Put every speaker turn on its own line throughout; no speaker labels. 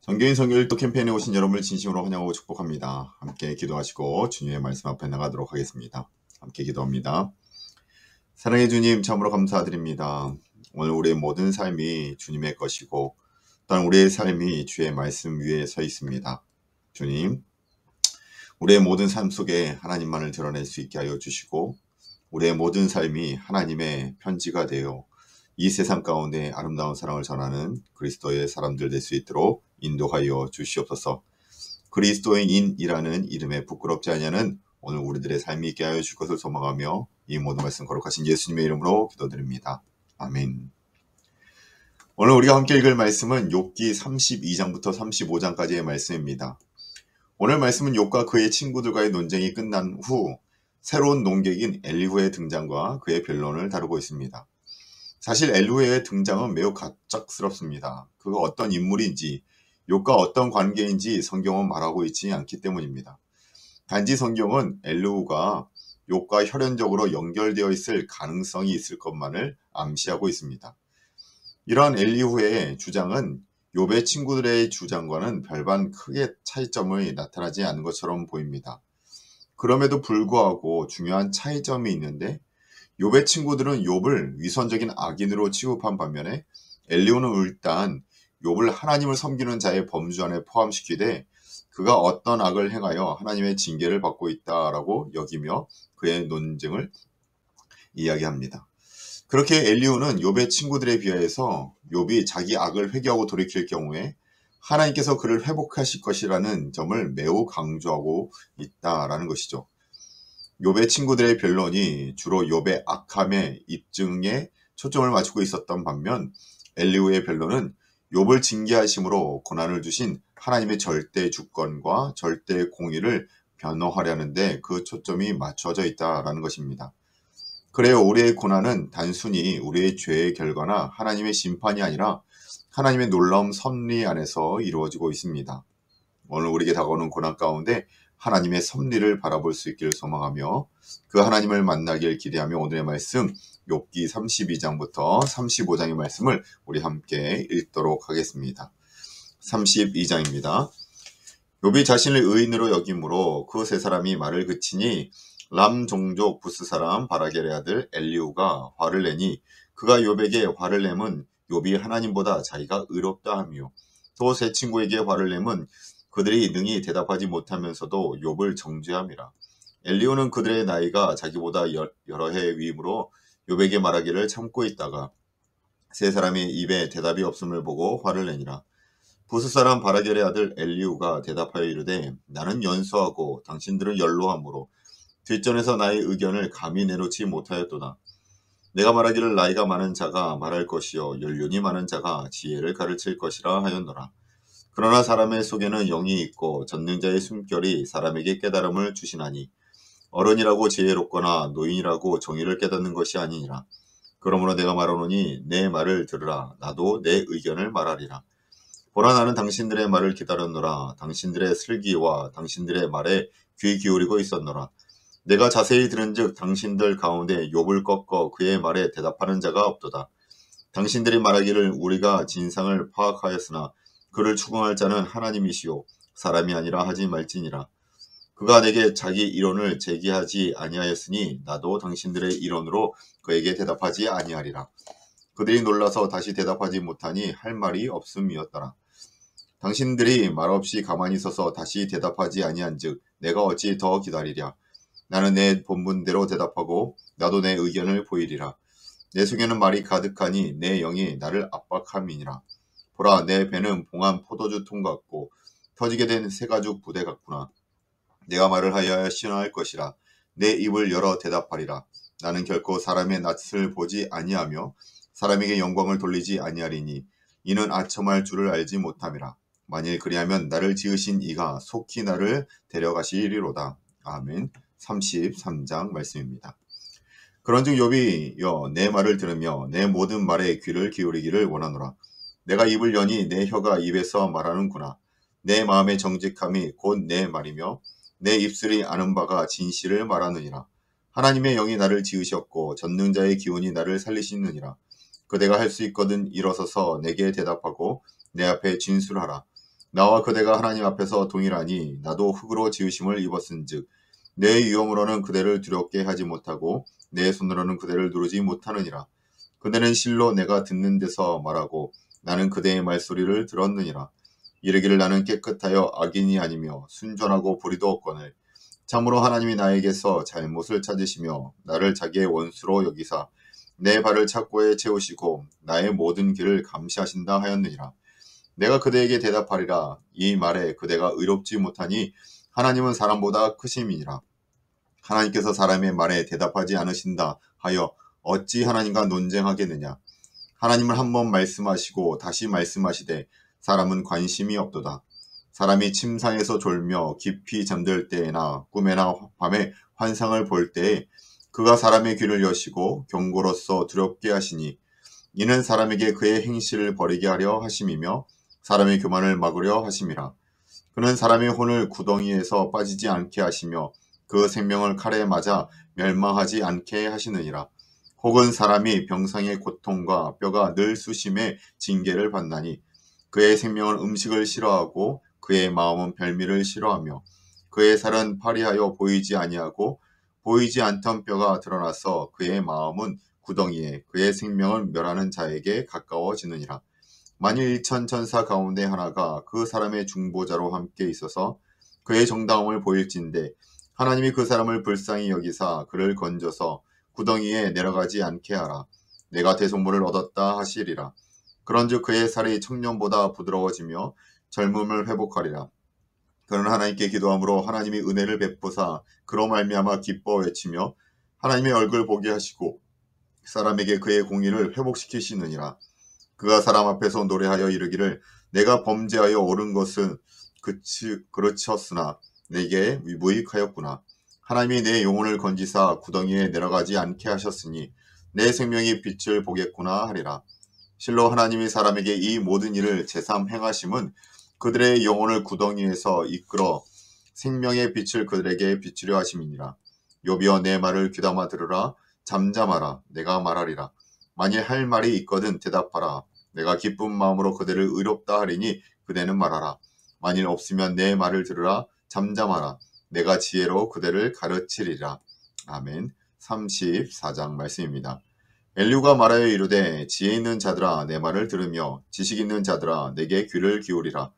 정교인 성교 일도 캠페인에 오신 여러분을 진심으로 환영하고 축복합니다. 함께 기도하시고 주님의 말씀 앞에 나가도록 하겠습니다. 함께 기도합니다. 사랑의 주님, 참으로 감사드립니다. 오늘 우리의 모든 삶이 주님의 것이고 또한 우리의 삶이 주의 말씀 위에 서 있습니다. 주님, 우리의 모든 삶 속에 하나님만을 드러낼 수 있게 하여 주시고 우리의 모든 삶이 하나님의 편지가 되어 이 세상 가운데 아름다운 사랑을 전하는 그리스도의 사람들 될 수 있도록 인도하여 주시옵소서. 그리스도인이라는 이름에 부끄럽지 아니하는 오늘 우리들의 삶이 있게 하여 주실 것을 소망하며 이 모든 말씀 거룩하신 예수님의 이름으로 기도드립니다. 아멘. 오늘 우리가 함께 읽을 말씀은 욥기 32장부터 35장까지의 말씀입니다. 오늘 말씀은 욥과 그의 친구들과의 논쟁이 끝난 후 새로운 논객인 엘리후의 등장과 그의 변론을 다루고 있습니다. 사실 엘리후의 등장은 매우 갑작스럽습니다. 그가 어떤 인물인지 욥과 어떤 관계인지 성경은 말하고 있지 않기 때문입니다. 단지 성경은 엘리후가 욥과 혈연적으로 연결되어 있을 가능성이 있을 것만을 암시하고 있습니다. 이러한 엘리후의 주장은 욥의 친구들의 주장과는 별반 크게 차이점이 나타나지 않은 것처럼 보입니다. 그럼에도 불구하고 중요한 차이점이 있는데 욥의 친구들은 욥을 위선적인 악인으로 취급한 반면에 엘리후는 일단 욥을 하나님을 섬기는 자의 범주 안에 포함시키되 그가 어떤 악을 행하여 하나님의 징계를 받고 있다라고 여기며 그의 논쟁을 이야기합니다. 그렇게 엘리후는 욥의 친구들에 비하여서 욥이 자기 악을 회개하고 돌이킬 경우에 하나님께서 그를 회복하실 것이라는 점을 매우 강조하고 있다라는 것이죠. 욥의 친구들의 변론이 주로 욥의 악함의 입증에 초점을 맞추고 있었던 반면 엘리후의 변론은 욥을 징계하심으로 고난을 주신 하나님의 절대 주권과 절대 공의를 변호하려는 데 그 초점이 맞춰져 있다라는 것입니다. 그래요, 우리의 고난은 단순히 우리의 죄의 결과나 하나님의 심판이 아니라 하나님의 놀라운 섭리 안에서 이루어지고 있습니다. 오늘 우리에게 다가오는 고난 가운데 하나님의 섭리를 바라볼 수 있기를 소망하며 그 하나님을 만나길 기대하며 오늘의 말씀 욥기 32장부터 35장의 말씀을 우리 함께 읽도록 하겠습니다. 32장입니다. 욥이 자신을 의인으로 여김으로 그 세 사람이 말을 그치니 람 종족 부스 사람 바라겔의 아들 엘리후가 화를 내니 그가 욥에게 화를 내면 욥이 하나님보다 자기가 의롭다 하며 또 세 친구에게 화를 내면 그들이 능히 대답하지 못하면서도 욥을 정죄함이라. 엘리후는 그들의 나이가 자기보다 여러 해 위이므로 욥에게 말하기를 참고 있다가 세 사람의 입에 대답이 없음을 보고 화를 내니라. 부스 사람 바라겔의 아들 엘리후가 대답하여 이르되 나는 연소하고 당신들은 연로하므로 뒷전에서 나의 의견을 감히 내놓지 못하였도다. 내가 말하기를 나이가 많은 자가 말할 것이요 연륜이 많은 자가 지혜를 가르칠 것이라 하였노라. 그러나 사람의 속에는 영이 있고 전능자의 숨결이 사람에게 깨달음을 주시나니 어른이라고 지혜롭거나 노인이라고 정의를 깨닫는 것이 아니니라. 그러므로 내가 말하노니 내 말을 들으라. 나도 내 의견을 말하리라. 보라, 나는 당신들의 말을 기다렸노라. 당신들의 슬기와 당신들의 말에 귀 기울이고 있었노라. 내가 자세히 들은즉 당신들 가운데 욥을 꺾어 그의 말에 대답하는 자가 없도다. 당신들이 말하기를 우리가 진상을 파악하였으나 그를 추궁할 자는 하나님이시오 사람이 아니라 하지 말지니라. 그가 내게 자기 이론을 제기하지 아니하였으니 나도 당신들의 이론으로 그에게 대답하지 아니하리라. 그들이 놀라서 다시 대답하지 못하니 할 말이 없음이었더라. 당신들이 말없이 가만히 서서 다시 대답하지 아니한즉 내가 어찌 더 기다리랴. 나는 내 본분대로 대답하고 나도 내 의견을 보이리라. 내 속에는 말이 가득하니 내 영이 나를 압박함이니라. 보라, 내 배는 봉한 포도주 통 같고 터지게 된 새가죽 부대 같구나. 내가 말을 하여야 신화할 것이라. 내 입을 열어 대답하리라. 나는 결코 사람의 낯을 보지 아니하며 사람에게 영광을 돌리지 아니하리니 이는 아첨할 줄을 알지 못함이라. 만일 그리하면 나를 지으신 이가 속히 나를 데려가시리로다. 아멘. 33장 말씀입니다. 그런즉 욥이여 내 말을 들으며 내 모든 말에 귀를 기울이기를 원하노라. 내가 입을 여니 내 혀가 입에서 말하는구나. 내 마음의 정직함이 곧 내 말이며 내 입술이 아는 바가 진실을 말하느니라. 하나님의 영이 나를 지으셨고 전능자의 기운이 나를 살리시느니라. 그대가 할 수 있거든 일어서서 내게 대답하고 내 앞에 진술하라. 나와 그대가 하나님 앞에서 동일하니 나도 흙으로 지으심을 입었은즉 내 유형으로는 그대를 두렵게 하지 못하고 내 손으로는 그대를 누르지 못하느니라. 그대는 실로 내가 듣는 데서 말하고 나는 그대의 말소리를 들었느니라. 이르기를 나는 깨끗하여 악인이 아니며 순전하고 불의도 없거늘 참으로 하나님이 나에게서 잘못을 찾으시며 나를 자기의 원수로 여기사 내 발을 착고에 채우시고 나의 모든 길을 감시하신다 하였느니라. 내가 그대에게 대답하리라. 이 말에 그대가 의롭지 못하니 하나님은 사람보다 크심이니라. 하나님께서 사람의 말에 대답하지 않으신다 하여 어찌 하나님과 논쟁하겠느냐. 하나님은 한 번 말씀하시고 다시 말씀하시되 사람은 관심이 없도다. 사람이 침상에서 졸며 깊이 잠들 때나 꿈에나 밤에 환상을 볼 때에 그가 사람의 귀를 여시고 경고로서 두렵게 하시니 이는 사람에게 그의 행실을 버리게 하려 하심이며 사람의 교만을 막으려 하심이라. 그는 사람의 혼을 구덩이에서 빠지지 않게 하시며 그 생명을 칼에 맞아 멸망하지 않게 하시느니라. 혹은 사람이 병상의 고통과 뼈가 늘 쑤심에 징계를 받나니 그의 생명은 음식을 싫어하고 그의 마음은 별미를 싫어하며 그의 살은 파리하여 보이지 아니하고 보이지 않던 뼈가 드러나서 그의 마음은 구덩이에 그의 생명을 멸하는 자에게 가까워지느니라. 만일 일천 천사 가운데 하나가 그 사람의 중보자로 함께 있어서 그의 정당함을 보일진대 하나님이 그 사람을 불쌍히 여기사 그를 건져서 구덩이에 내려가지 않게 하라. 내가 대속물을 얻었다 하시리라. 그런즉 그의 살이 청년보다 부드러워지며 젊음을 회복하리라. 그는 하나님께 기도함으로 하나님이 은혜를 베푸사 그로 말미암아 기뻐 외치며 하나님의 얼굴 보게 하시고 사람에게 그의 공의를 회복시키시느니라. 그가 사람 앞에서 노래하여 이르기를 내가 범죄하여 옳은 것은 그르쳤으나 내게 무익하였구나. 하나님이 내 영혼을 건지사 구덩이에 내려가지 않게 하셨으니 내 생명이 빛을 보겠구나 하리라. 실로 하나님이 사람에게 이 모든 일을 제삼 행하심은 그들의 영혼을 구덩이에서 이끌어 생명의 빛을 그들에게 비추려 하심이니라. 욥이여 내 말을 귀담아 들으라. 잠잠하라. 내가 말하리라. 만일 할 말이 있거든 대답하라. 내가 기쁜 마음으로 그대를 의롭다 하리니 그대는 말하라. 만일 없으면 내 말을 들으라. 잠잠하라. 내가 지혜로 그대를 가르치리라. 아멘. 34장 말씀입니다. 엘리후가 말하여 이르되 지혜 있는 자들아 내 말을 들으며 지식 있는 자들아 내게 귀를 기울이라.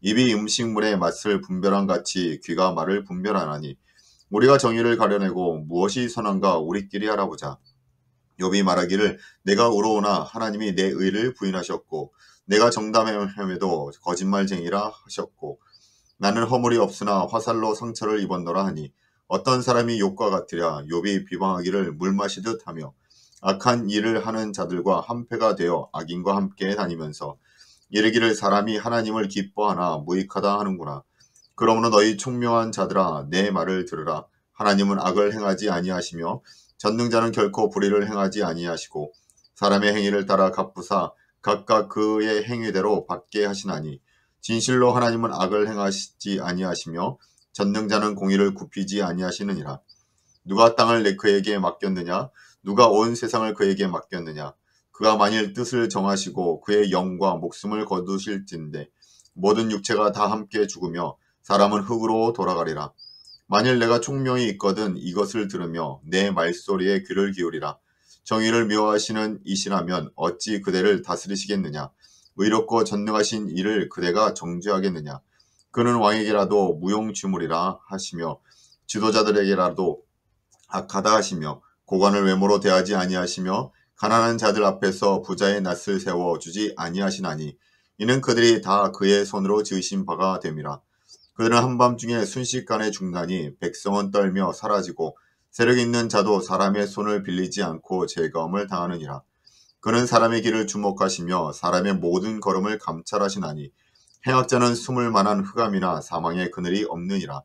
입이 음식물의 맛을 분별한 같이 귀가 말을 분별하나니 우리가 정의를 가려내고 무엇이 선한가 우리끼리 알아보자. 욥이 말하기를 내가 의로우나 하나님이 내 의를 부인하셨고 내가 정담함에도 거짓말쟁이라 하셨고 나는 허물이 없으나 화살로 상처를 입었노라 하니 어떤 사람이 욥과 같으랴. 욥이 비방하기를 물 마시듯 하며 악한 일을 하는 자들과 한패가 되어 악인과 함께 다니면서 이르기를 사람이 하나님을 기뻐하나 무익하다 하는구나. 그러므로 너희 총명한 자들아 내 말을 들으라. 하나님은 악을 행하지 아니하시며 전능자는 결코 불의를 행하지 아니하시고 사람의 행위를 따라 갚으사 각각 그의 행위대로 받게 하시나니 진실로 하나님은 악을 행하시지 아니하시며 전능자는 공의를 굽히지 아니하시느니라. 누가 땅을 그에게 맡겼느냐? 누가 온 세상을 그에게 맡겼느냐? 그가 만일 뜻을 정하시고 그의 영과 목숨을 거두실진데 모든 육체가 다 함께 죽으며 사람은 흙으로 돌아가리라. 만일 내가 총명이 있거든 이것을 들으며 내 말소리에 귀를 기울이라. 정의를 묘하시는 이시라면 어찌 그대를 다스리시겠느냐? 의롭고 전능하신 이를 그대가 정죄하겠느냐? 그는 왕에게라도 무용지물이라 하시며 지도자들에게라도 악하다 하시며 고관을 외모로 대하지 아니하시며 가난한 자들 앞에서 부자의 낯을 세워주지 아니하시나니 이는 그들이 다 그의 손으로 지으신 바가 됨이라. 그들은 한밤중에 순식간에 죽나니 백성은 떨며 사라지고 세력 있는 자도 사람의 손을 빌리지 않고 즐거움을 당하느니라. 그는 사람의 길을 주목하시며 사람의 모든 걸음을 감찰하시나니 행악자는 숨을 만한 흑암이나 사망의 그늘이 없느니라.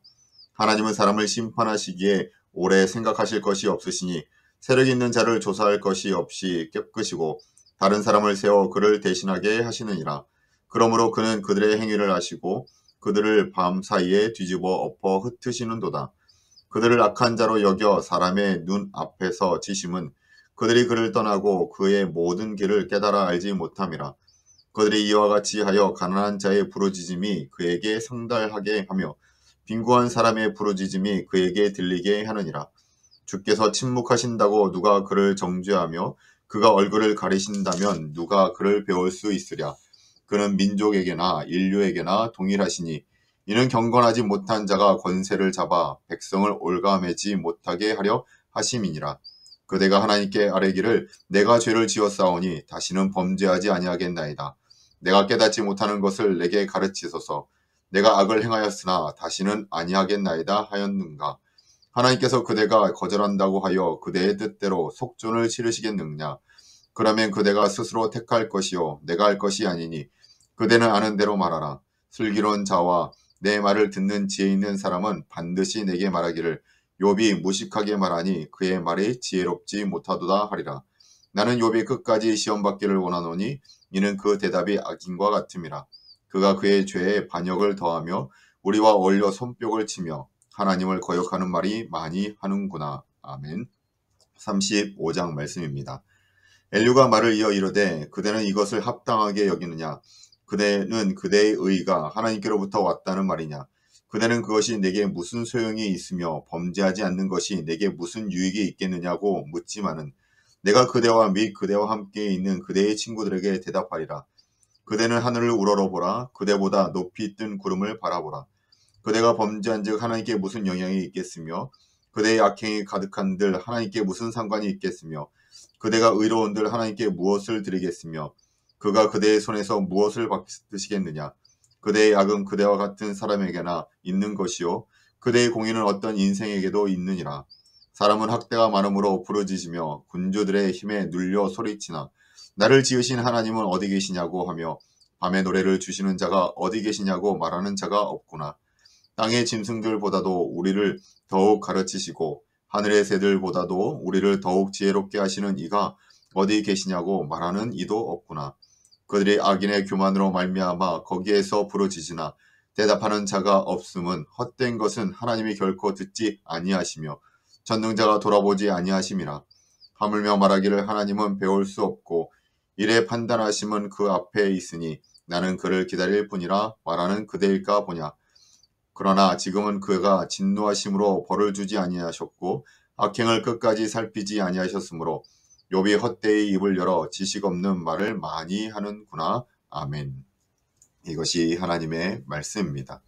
하나님은 사람을 심판하시기에 오래 생각하실 것이 없으시니 세력 있는 자를 조사할 것이 없이 깨끗이고 다른 사람을 세워 그를 대신하게 하시느니라. 그러므로 그는 그들의 행위를 아시고 그들을 밤 사이에 뒤집어 엎어 흩으시는도다. 그들을 악한 자로 여겨 사람의 눈 앞에서 치심은 그들이 그를 떠나고 그의 모든 길을 깨달아 알지 못함이라. 그들이 이와 같이 하여 가난한 자의 부르짖음이 그에게 상달하게 하며 빈곤한 사람의 부르짖음이 그에게 들리게 하느니라. 주께서 침묵하신다고 누가 그를 정죄하며 그가 얼굴을 가리신다면 누가 그를 배울 수 있으랴. 그는 민족에게나 인류에게나 동일하시니 이는 경건하지 못한 자가 권세를 잡아 백성을 올가매지 못하게 하려 하심이니라. 그대가 하나님께 아뢰기를 내가 죄를 지었사오니 다시는 범죄하지 아니하겠나이다. 내가 깨닫지 못하는 것을 내게 가르치소서. 내가 악을 행하였으나 다시는 아니하겠나이다 하였는가. 하나님께서 그대가 거절한다고 하여 그대의 뜻대로 속전을 치르시겠느냐. 그러면 그대가 스스로 택할 것이요 내가 할 것이 아니니 그대는 아는 대로 말하라. 슬기로운 자와 내 말을 듣는 지혜 있는 사람은 반드시 내게 말하기를 욥이 무식하게 말하니 그의 말이 지혜롭지 못하도다 하리라. 나는 욥이 끝까지 시험받기를 원하노니 이는 그 대답이 악인과 같음이라. 그가 그의 죄에 반역을 더하며 우리와 어울려 손뼉을 치며 하나님을 거역하는 말이 많이 하는구나. 아멘. 35장 말씀입니다. 엘류가 말을 이어 이르되 그대는 이것을 합당하게 여기느냐. 그대는 그대의 의가 하나님께로부터 왔다는 말이냐. 그대는 그것이 내게 무슨 소용이 있으며 범죄하지 않는 것이 내게 무슨 유익이 있겠느냐고 묻지만은 내가 그대와 및 그대와 함께 있는 그대의 친구들에게 대답하리라. 그대는 하늘을 우러러보라. 그대보다 높이 뜬 구름을 바라보라. 그대가 범죄한즉 하나님께 무슨 영향이 있겠으며 그대의 악행이 가득한들 하나님께 무슨 상관이 있겠으며 그대가 의로운들 하나님께 무엇을 드리겠으며 그가 그대의 손에서 무엇을 받으시겠느냐. 그대의 악은 그대와 같은 사람에게나 있는 것이요 그대의 공의는 어떤 인생에게도 있느니라. 사람은 학대가 많음으로 부르짖으며 군주들의 힘에 눌려 소리치나 나를 지으신 하나님은 어디 계시냐고 하며 밤에 노래를 주시는 자가 어디 계시냐고 말하는 자가 없구나. 땅의 짐승들보다도 우리를 더욱 가르치시고 하늘의 새들보다도 우리를 더욱 지혜롭게 하시는 이가 어디 계시냐고 말하는 이도 없구나. 그들이 악인의 교만으로 말미암아 거기에서 부르짖으나 대답하는 자가 없음은 헛된 것은 하나님이 결코 듣지 아니하시며 전능자가 돌아보지 아니하심이라. 하물며 말하기를 하나님은 배울 수 없고 이래 판단하심은 그 앞에 있으니 나는 그를 기다릴 뿐이라 말하는 그대일까 보냐. 그러나 지금은 그가 진노하심으로 벌을 주지 아니하셨고 악행을 끝까지 살피지 아니하셨으므로 욥이 헛되이 입을 열어 지식 없는 말을 많이 하는구나. 아멘. 이것이 하나님의 말씀입니다.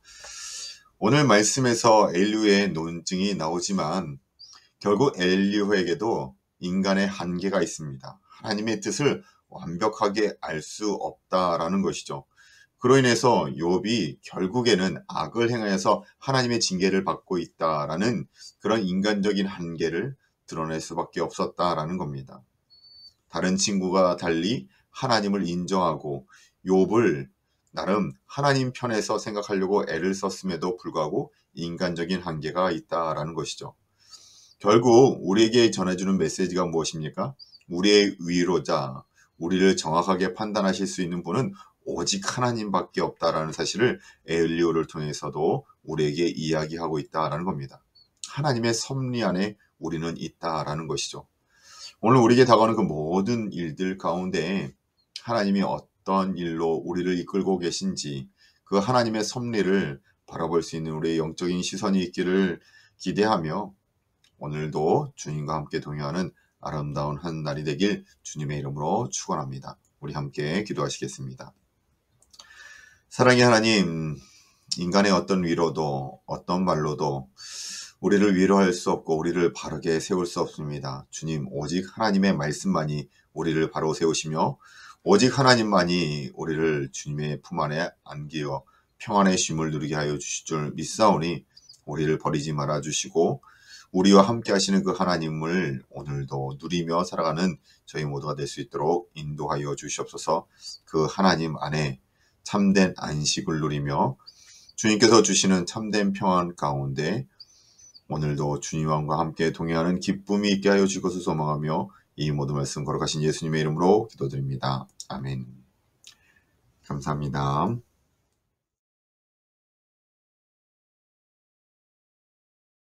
오늘 말씀에서 엘리후의 논증이 나오지만 결국 엘리후에게도 인간의 한계가 있습니다. 하나님의 뜻을 완벽하게 알 수 없다라는 것이죠. 그로 인해서 욥이 결국에는 악을 행하여서 하나님의 징계를 받고 있다라는 그런 인간적인 한계를 드러낼 수밖에 없었다라는 겁니다. 다른 친구가 달리 하나님을 인정하고 욥을 나름 하나님 편에서 생각하려고 애를 썼음에도 불구하고 인간적인 한계가 있다라는 것이죠. 결국 우리에게 전해주는 메시지가 무엇입니까? 우리의 위로자, 우리를 정확하게 판단하실 수 있는 분은 오직 하나님밖에 없다라는 사실을 엘리후를 통해서도 우리에게 이야기하고 있다라는 겁니다. 하나님의 섭리 안에 우리는 있다라는 것이죠. 오늘 우리에게 다가오는 그 모든 일들 가운데 하나님이 어떤 일로 우리를 이끌고 계신지 그 하나님의 섭리를 바라볼 수 있는 우리의 영적인 시선이 있기를 기대하며 오늘도 주님과 함께 동행하는 아름다운 한 날이 되길 주님의 이름으로 축원합니다. 우리 함께 기도하시겠습니다. 사랑의 하나님, 인간의 어떤 위로도 어떤 말로도 우리를 위로할 수 없고 우리를 바르게 세울 수 없습니다. 주님, 오직 하나님의 말씀만이 우리를 바로 세우시며 오직 하나님만이 우리를 주님의 품 안에 안기어 평안의 쉼을 누리게 하여 주실 줄 믿사오니 우리를 버리지 말아 주시고 우리와 함께 하시는 그 하나님을 오늘도 누리며 살아가는 저희 모두가 될 수 있도록 인도하여 주시옵소서. 그 하나님 안에 참된 안식을 누리며 주님께서 주시는 참된 평안 가운데 오늘도 주님과 함께 동행하는 기쁨이 있게 하여 주실 것을 소망하며 이 모든 말씀 걸어가신 예수님의 이름으로 기도드립니다. 아멘. 감사합니다.